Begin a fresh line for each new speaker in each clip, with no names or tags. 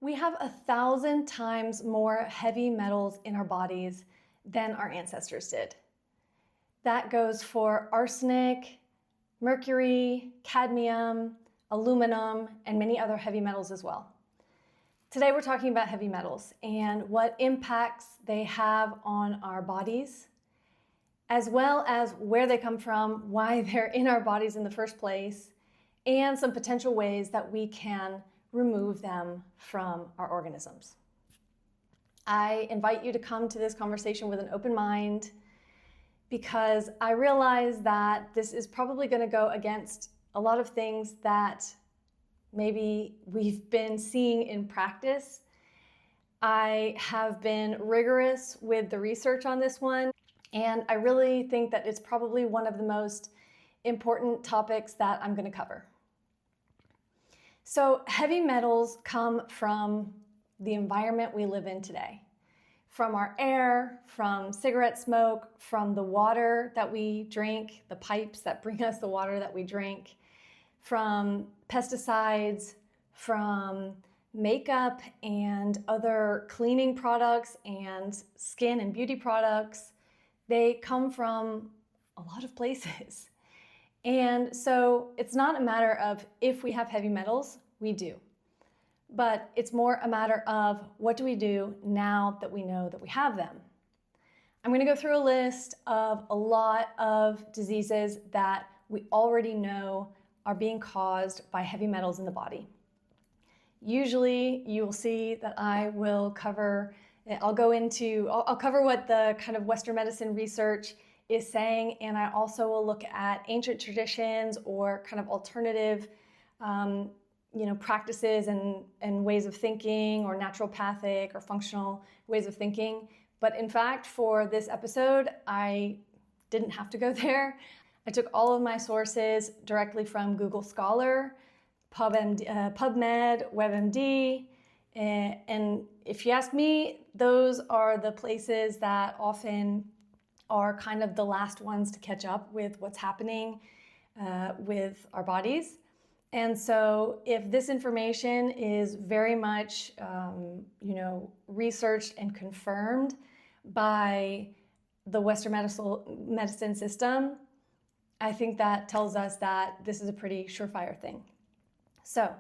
We have 1,000 times more heavy metals in our bodies than our ancestors did. That goes for arsenic, mercury, cadmium, aluminum, and many other heavy metals as well. Today we're talking about heavy metals and what impacts they have on our bodies, as well as where they come from, why they're in our bodies in the first place, and some potential ways that we can remove them from our organisms. I invite you to come to this conversation with an open mind because I realize that this is probably going to go against a lot of things that maybe we've been seeing in practice. I have been rigorous with the research on this one, and I really think that it's probably one of the most important topics that I'm going to cover. So heavy metals come from the environment we live in today, from our air, from cigarette smoke, from the water that we drink, the pipes that bring us the water that we drink, from pesticides, from makeup and other cleaning products and skin and beauty products. They come from a lot of places. And so it's not a matter of if we have heavy metals, we do. But it's more a matter of what do we do now that we know that we have them. I'm going to go through a list of a lot of diseases that we already know are being caused by heavy metals in the body. Usually you will see that I will cover, I'll cover what the kind of Western medicine research is saying, and I also will look at ancient traditions or kind of alternative practices and ways of thinking, or naturopathic or functional ways of thinking. But in fact, for this episode, I didn't have to go there. I took all of my sources directly from Google Scholar, PubMed, WebMD, and if you ask me, those are the places that often are kind of the last ones to catch up with what's happening with our bodies. And so if this information is very much, researched and confirmed by the Western medicine system, I think that tells us that this is a pretty surefire thing. So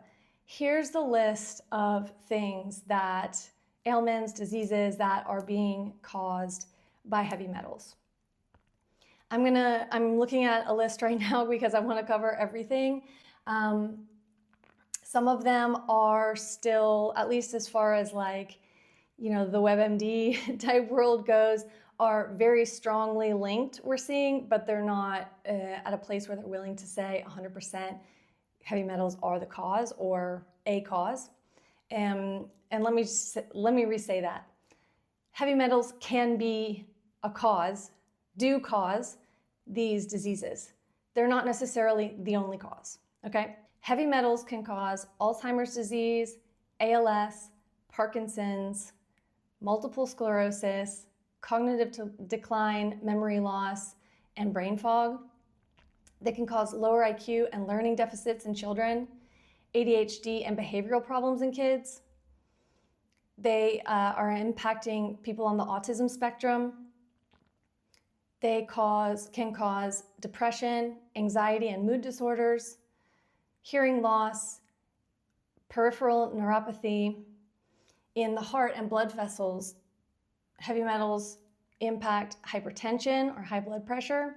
here's the list of things ailments, diseases that are being caused by heavy metals. I'm looking at a list right now because I want to cover everything. Some of them are still, at least as far as the WebMD type world goes, are very strongly linked, we're seeing, but they're not at a place where they're willing to say 100% heavy metals are the cause or a cause. And let me re-say that. Heavy metals can be a cause, do cause these diseases. They're not necessarily the only cause, okay? Heavy metals can cause Alzheimer's disease, ALS, Parkinson's, multiple sclerosis, cognitive decline, memory loss, and brain fog. They can cause lower IQ and learning deficits in children, ADHD and behavioral problems in kids. They are impacting people on the autism spectrum. They can cause depression, anxiety, and mood disorders, hearing loss, peripheral neuropathy. In the heart and blood vessels, heavy metals impact hypertension or high blood pressure,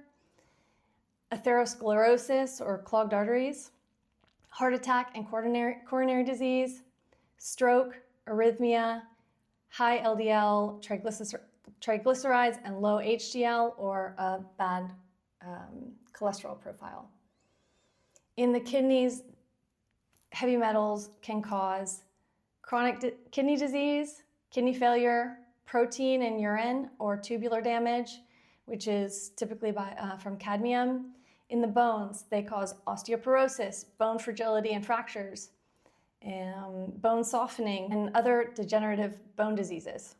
atherosclerosis or clogged arteries, heart attack and coronary disease, stroke, arrhythmia, high LDL triglycerides and low HDL, or a bad cholesterol profile. In the kidneys, heavy metals can cause chronic kidney disease, kidney failure, protein in urine or tubular damage, which is typically from cadmium. In the bones, they cause osteoporosis, bone fragility and fractures, bone softening, and other degenerative bone diseases.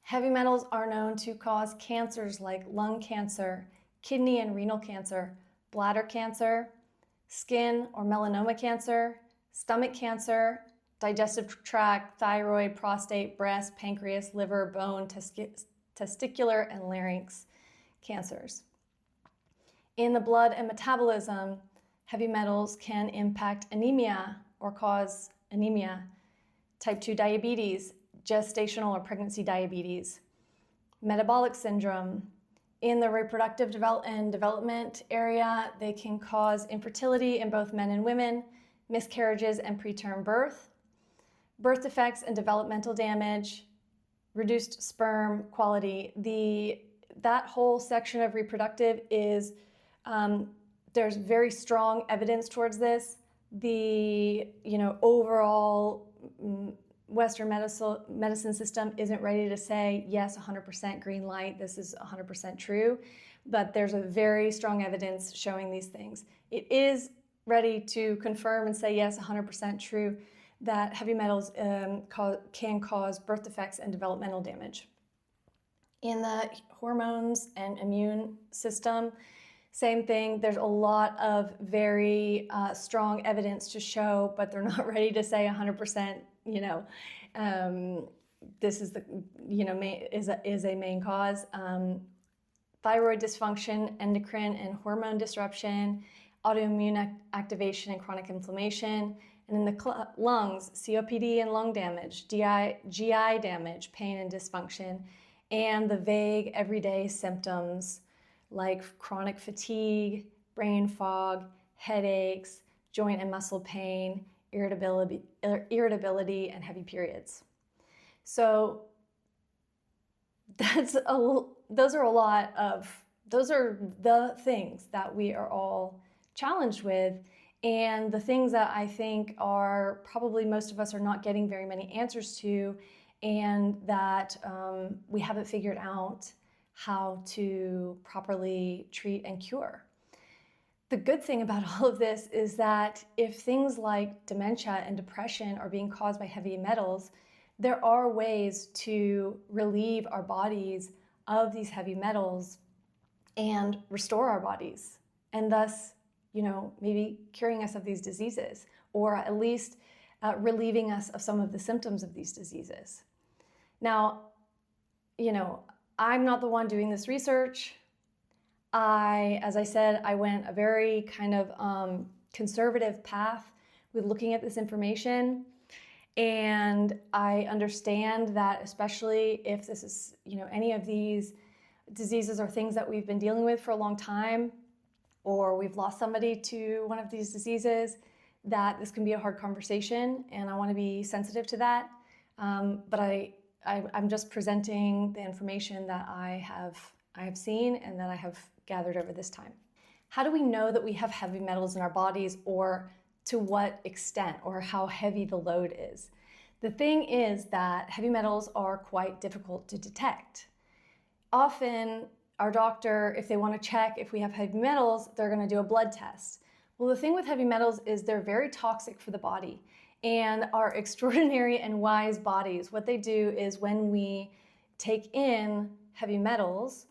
Heavy metals are known to cause cancers like lung cancer, kidney and renal cancer, bladder cancer, skin or melanoma cancer, stomach cancer, digestive tract, thyroid, prostate, breast, pancreas, liver, bone, testicular, and larynx cancers. In the blood and metabolism, heavy metals can impact anemia or cause anemia, type 2 diabetes, gestational or pregnancy diabetes, metabolic syndrome. In the reproductive development area, they can cause infertility in both men and women, miscarriages and preterm birth, birth defects and developmental damage, reduced sperm quality. That whole section of reproductive is, there's very strong evidence towards this. The overall Western medicine system isn't ready to say, yes, 100% green light, this is 100% true, but there's a very strong evidence showing these things. It is ready to confirm and say, yes, 100% true, that heavy metals can cause birth defects and developmental damage. In the hormones and immune system, same thing. There's a lot of very strong evidence to show, but they're not ready to say 100%. This is is a main cause. Thyroid dysfunction, endocrine and hormone disruption, autoimmune activation and chronic inflammation, and in the lungs, COPD and lung damage, GI damage, pain and dysfunction, and the vague everyday symptoms like chronic fatigue, brain fog, headaches, joint and muscle pain, irritability, and heavy periods. So those are the things that we are all challenged with, and the things that I think are probably most of us are not getting very many answers to, and that we haven't figured out how to properly treat and cure. The good thing about all of this is that if things like dementia and depression are being caused by heavy metals, there are ways to relieve our bodies of these heavy metals and restore our bodies, and thus, maybe curing us of these diseases, or at least relieving us of some of the symptoms of these diseases. Now, I'm not the one doing this research. As I said, I went a very kind of conservative path with looking at this information. And I understand that, especially if this is, any of these diseases or things that we've been dealing with for a long time, or we've lost somebody to one of these diseases, that this can be a hard conversation, and I want to be sensitive to that. But I'm just presenting the information that I have seen and that I have gathered over this time. How do we know that we have heavy metals in our bodies, or to what extent, or how heavy the load is? The thing is that heavy metals are quite difficult to detect. Often our doctor, if they want to check if we have heavy metals, they're going to do a blood test. Well, the thing with heavy metals is they're very toxic for the body. And our extraordinary and wise bodies, what they do is when we take in heavy metals,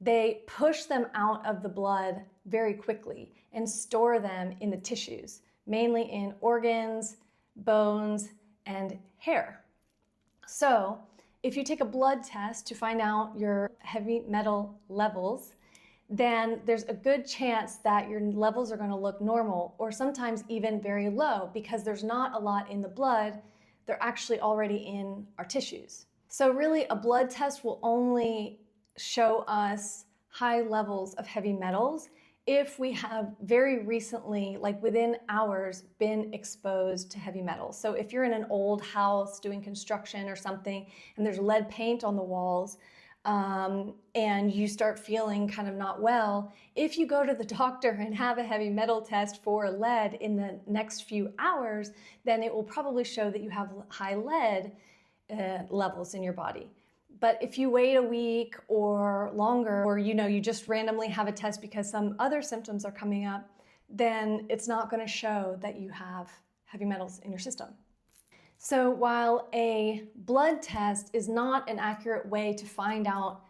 they push them out of the blood very quickly and store them in the tissues, mainly in organs, bones, and hair. So if you take a blood test to find out your heavy metal levels, then there's a good chance that your levels are going to look normal, or sometimes even very low, because there's not a lot in the blood. They're actually already in our tissues. So really, a blood test will only show us high levels of heavy metals if we have very recently, like within hours, been exposed to heavy metals. So if you're in an old house doing construction or something, and there's lead paint on the walls, and you start feeling kind of not well, if you go to the doctor and have a heavy metal test for lead in the next few hours, then it will probably show that you have high lead levels in your body. But if you wait a week or longer, or you just randomly have a test because some other symptoms are coming up, then it's not going to show that you have heavy metals in your system. So while a blood test is not an accurate way to find out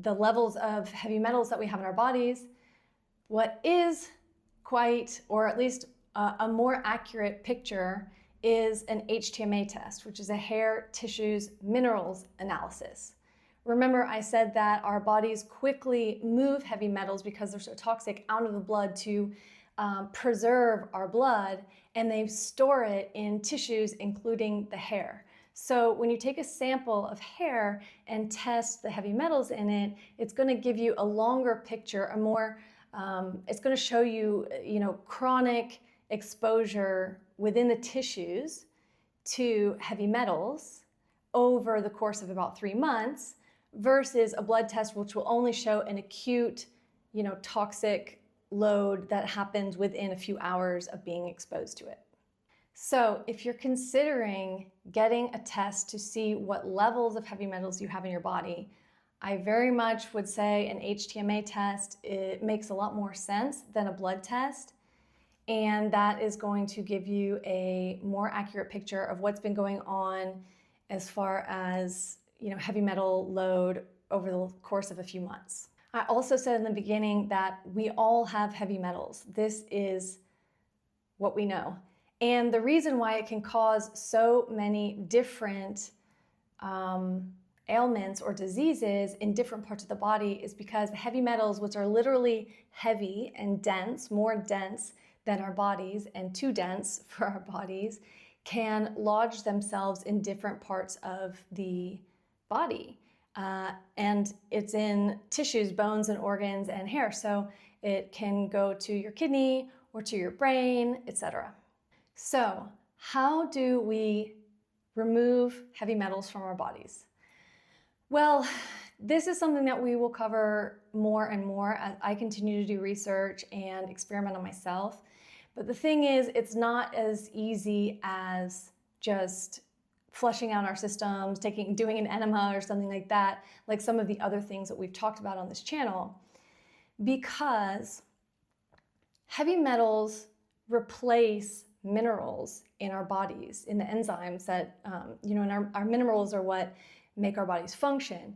the levels of heavy metals that we have in our bodies, what is quite, or at least a more accurate picture is an HTMA test, which is a hair, tissues, minerals analysis. Remember, I said that our bodies quickly move heavy metals because they're so toxic out of the blood to preserve our blood, and they store it in tissues, including the hair. So when you take a sample of hair and test the heavy metals in it, it's going to give you a longer picture, it's going to show you, chronic exposure within the tissues to heavy metals over the course of about 3 months versus a blood test which will only show an acute, toxic load that happens within a few hours of being exposed to it. So if you're considering getting a test to see what levels of heavy metals you have in your body, I very much would say an HTMA test, it makes a lot more sense than a blood test. And that is going to give you a more accurate picture of what's been going on as far as, heavy metal load over the course of a few months. I also said in the beginning that we all have heavy metals. This is what we know. And the reason why it can cause so many different ailments or diseases in different parts of the body is because the heavy metals, which are literally heavy and dense, more dense than our bodies and too dense for our bodies, can lodge themselves in different parts of the body. And it's in tissues, bones and organs and hair. So it can go to your kidney or to your brain, etc. So how do we remove heavy metals from our bodies? Well, this is something that we will cover more and more as I continue to do research and experiment on myself. But the thing is, it's not as easy as just flushing out our systems, doing an enema or something like that, like some of the other things that we've talked about on this channel, because heavy metals replace minerals in our bodies, in the enzymes that, and our minerals are what make our bodies function.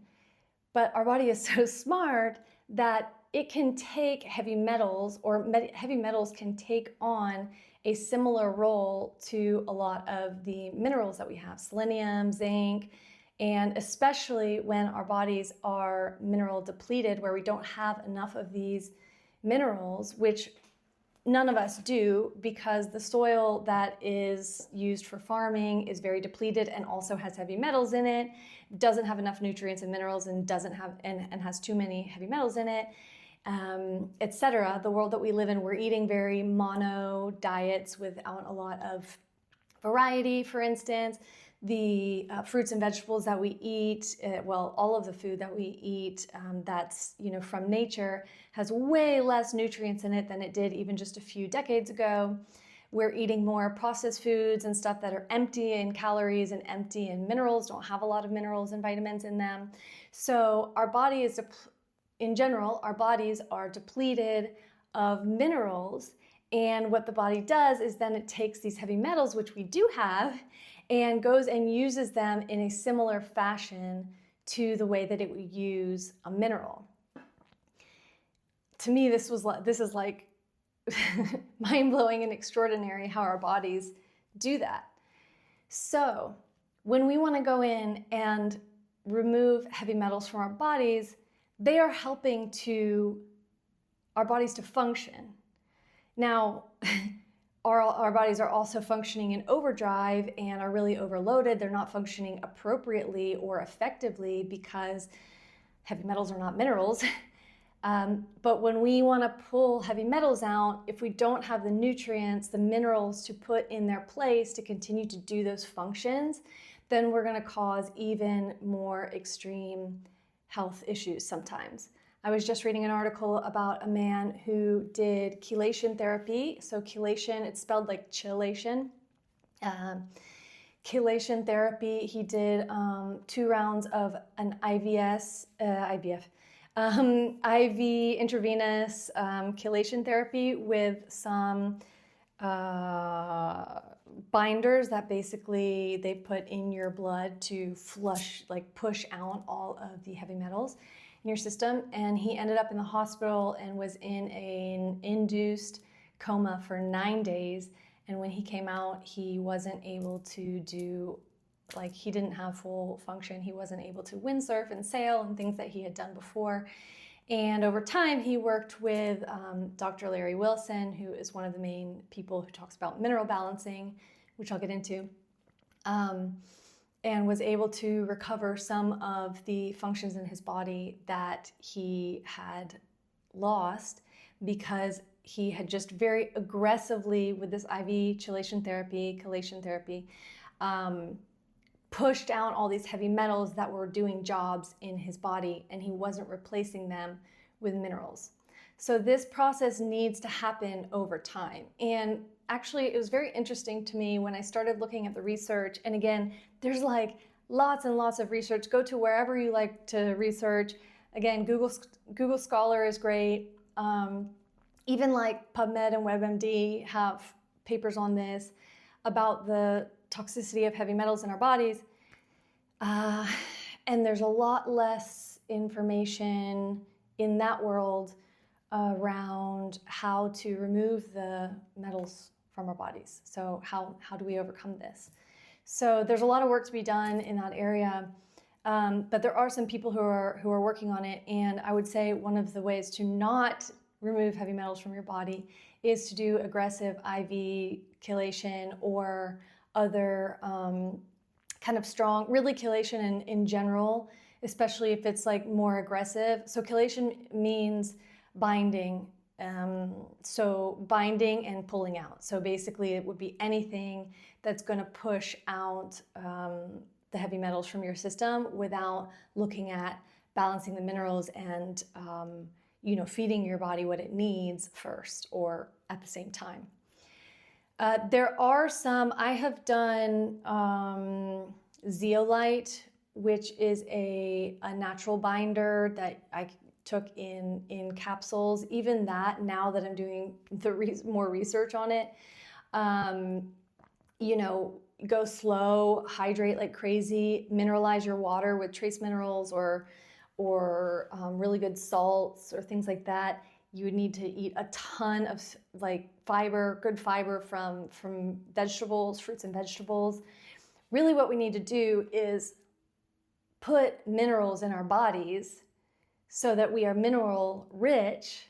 But our body is so smart that it can take heavy metals, or heavy metals can take on a similar role to a lot of the minerals that we have, selenium, zinc, and especially when our bodies are mineral depleted, where we don't have enough of these minerals, which none of us do, because the soil that is used for farming is very depleted and also has heavy metals in it, doesn't have enough nutrients and minerals, and has too many heavy metals in it, etc. The world that we live in, we're eating very mono diets without a lot of variety. For instance, the fruits and vegetables that we eat, all of the food that we eat that's from nature has way less nutrients in it than it did even just a few decades ago. We're eating more processed foods and stuff that are empty in calories and empty in minerals, don't have a lot of minerals and vitamins in them. So our body is, in general, our bodies are depleted of minerals. And what the body does is then it takes these heavy metals, which we do have, and goes and uses them in a similar fashion to the way that it would use a mineral. To me, this is like mind-blowing and extraordinary how our bodies do that. So when we want to go in and remove heavy metals from our bodies, they are helping our bodies to function. Now, our bodies are also functioning in overdrive and are really overloaded. They're not functioning appropriately or effectively because heavy metals are not minerals. But when we want to pull heavy metals out, if we don't have the nutrients, the minerals to put in their place to continue to do those functions, then we're going to cause even more extreme health issues sometimes. I was just reading an article about a man who did chelation therapy. So chelation, it's spelled like chelation. Chelation therapy, he did 2 rounds of an IVF, IV intravenous chelation therapy with some binders that basically they put in your blood to push out all of the heavy metals in your system. And he ended up in the hospital and was in an induced coma for 9 days. And when he came out, he wasn't able to do, like, he didn't have full function. He wasn't able to windsurf and sail and things that he had done before. And over time, he worked with Dr. Larry Wilson, who is one of the main people who talks about mineral balancing, which I'll get into, and was able to recover some of the functions in his body that he had lost because he had just very aggressively, with this IV chelation therapy, pushed out all these heavy metals that were doing jobs in his body, and he wasn't replacing them with minerals. So this process needs to happen over time. And actually, it was very interesting to me when I started looking at the research. And again, there's like lots and lots of research. Go to wherever you like to research. Again, Google Scholar is great. Even like PubMed and WebMD have papers on this about the toxicity of heavy metals in our bodies. And there's a lot less information in that world around how to remove the metals from our bodies. So how do we overcome this? So there's a lot of work to be done in that area, but there are some people who are working on it. And I would say one of the ways to not remove heavy metals from your body is to do aggressive IV chelation or other kind of strong, really chelation in general, especially if it's like more aggressive. So chelation means binding. So binding and pulling out. So basically it would be anything that's going to push out the heavy metals from your system without looking at balancing the minerals and feeding your body what it needs first or at the same time. There are some, I have done zeolite, which is a natural binder that I took in capsules. Even that, now that I'm doing more research on it, go slow, hydrate like crazy, mineralize your water with trace minerals or really good salts or things like that. You would need to eat a ton of like good fiber from vegetables, fruits and vegetables. Really what we need to do is put minerals in our bodies so that we are mineral rich,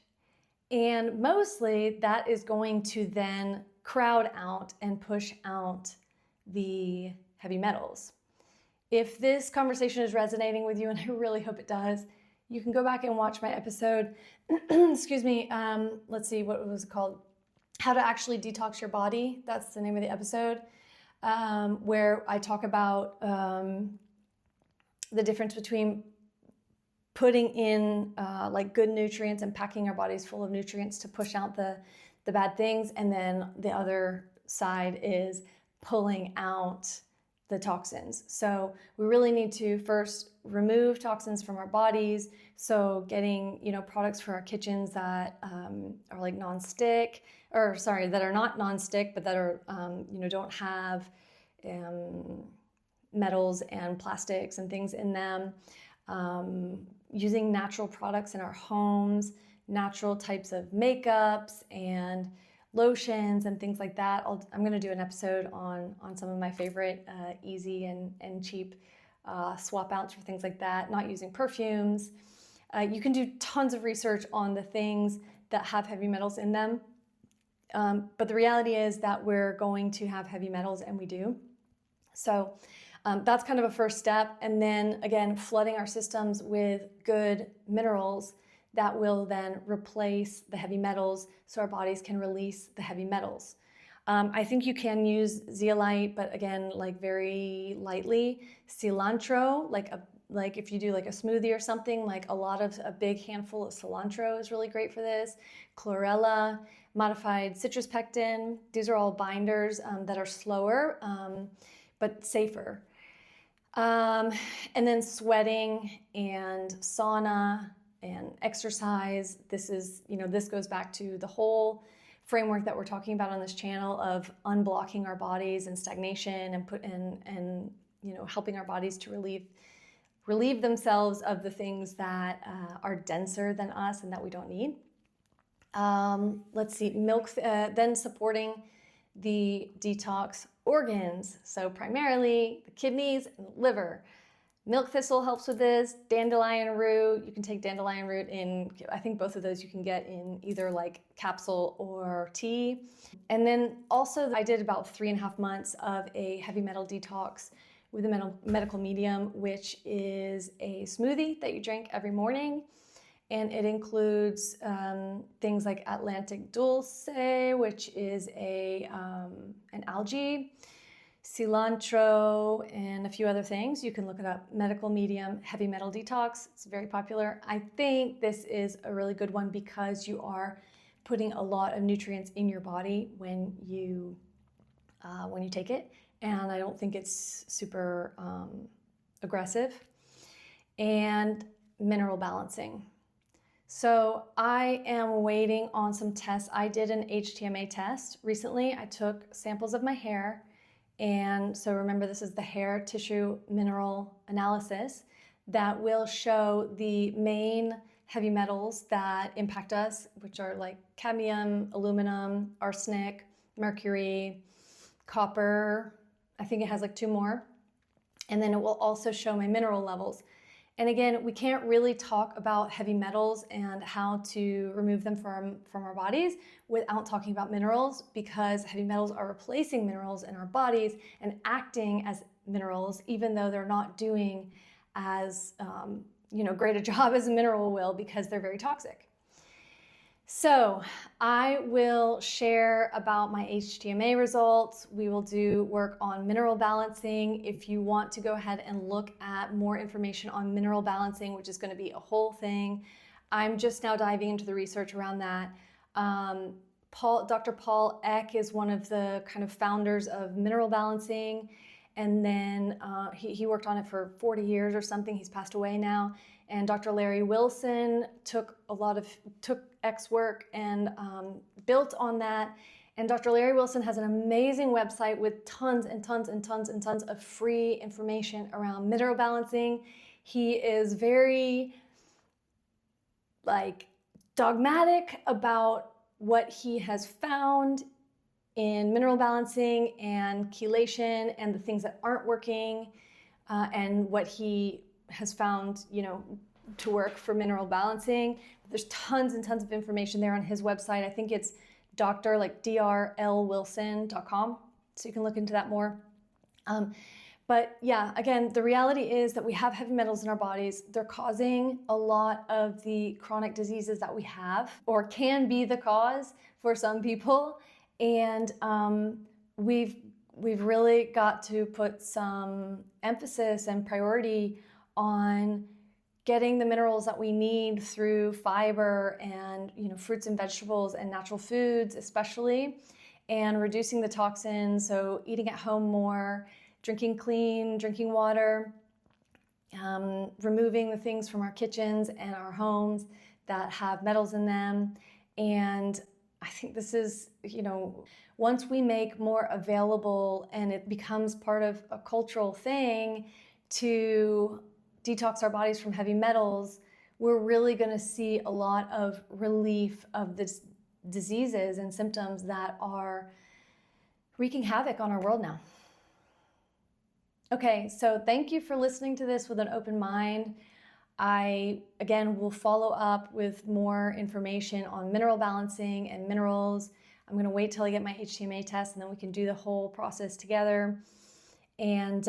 and mostly that is going to then crowd out and push out the heavy metals. If this conversation is resonating with you, and I really hope it does, you can go back and watch my episode, excuse me, let's see, what was it called? How to Actually Detox Your Body. That's the name of the episode, where I talk about the difference between putting in like good nutrients and packing our bodies full of nutrients to push out the bad things. And then the other side is pulling out the toxins. So we really need to first remove toxins from our bodies. So getting, products for our kitchens that are like non-stick, that are not non-stick, but that are, don't have metals and plastics and things in them. Using natural products in our homes, natural types of makeups and lotions and things like that. I'm going to do an episode on some of my favorite easy and cheap swap outs for things like that, not using perfumes. You can do tons of research on the things that have heavy metals in them. But the reality is that we're going to have heavy metals, and we do. So that's kind of a first step. And then again, flooding our systems with good minerals that will then replace the heavy metals so our bodies can release the heavy metals. I think you can use zeolite, but again, like very lightly. Cilantro, like if you do like a smoothie or something, like a big handful of cilantro is really great for this. Chlorella, modified citrus pectin. These are all binders that are slower, but safer. And then sweating and sauna and exercise. This goes back to the whole framework that we're talking about on this channel of unblocking our bodies and stagnation and helping our bodies to relieve themselves of the things that are denser than us and that we don't need. Let's see, milk, then supporting the detox organs. So primarily the kidneys and the liver. Milk thistle helps with this. Dandelion root, you can take dandelion root in, I think both of those you can get in either like capsule or tea. And then also I did about 3.5 months of a heavy metal detox with a medical medium, which is a smoothie that you drink every morning. And it includes things like Atlantic Dulce, which is an algae, cilantro, and a few other things. You can look it up, medical medium, heavy metal detox. It's very popular. I think this is a really good one because you are putting a lot of nutrients in your body when you take it. And I don't think it's super aggressive. And mineral balancing. So I am waiting on some tests. I did an HTMA test recently. I took samples of my hair. And so remember, this is the hair tissue mineral analysis that will show the main heavy metals that impact us, which are like cadmium, aluminum, arsenic, mercury, copper. I think it has like 2 more. And then it will also show my mineral levels. And again, we can't really talk about heavy metals and how to remove them from our bodies without talking about minerals, because heavy metals are replacing minerals in our bodies and acting as minerals, even though they're not doing as great a job as a mineral will, because they're very toxic. So I will share about my HTMA results. We will do work on mineral balancing. If you want to go ahead and look at more information on mineral balancing, which is going to be a whole thing, I'm just now diving into the research around that. Dr. Paul Eck is one of the kind of founders of mineral balancing. And then he worked on it for 40 years or something. He's passed away now. And Dr. Larry Wilson took Eck's work and built on that. And Dr. Larry Wilson has an amazing website with tons and tons and tons and tons of free information around mineral balancing. He is very dogmatic about what he has found in mineral balancing and chelation and the things that aren't working, and what he has found, to work for mineral balancing. There's tons and tons of information there on his website. I think it's drlwilson.com, so you can look into that more. But yeah, again, the reality is that we have heavy metals in our bodies. They're causing a lot of the chronic diseases that we have, or can be the cause for some people. And we've really got to put some emphasis and priority on getting the minerals that we need through fiber and fruits and vegetables and natural foods especially, and reducing the toxins. So eating at home more, drinking clean drinking water, removing the things from our kitchens and our homes that have metals in them. And I think this is, once we make more available and it becomes part of a cultural thing to detox our bodies from heavy metals, we're really going to see a lot of relief of this diseases and symptoms that are wreaking havoc on our world now. Okay, so thank you for listening to this with an open mind. I, again, will follow up with more information on mineral balancing and minerals. I'm going to wait till I get my HTMA test, and then we can do the whole process together. And,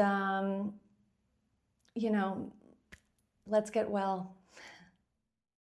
let's get well.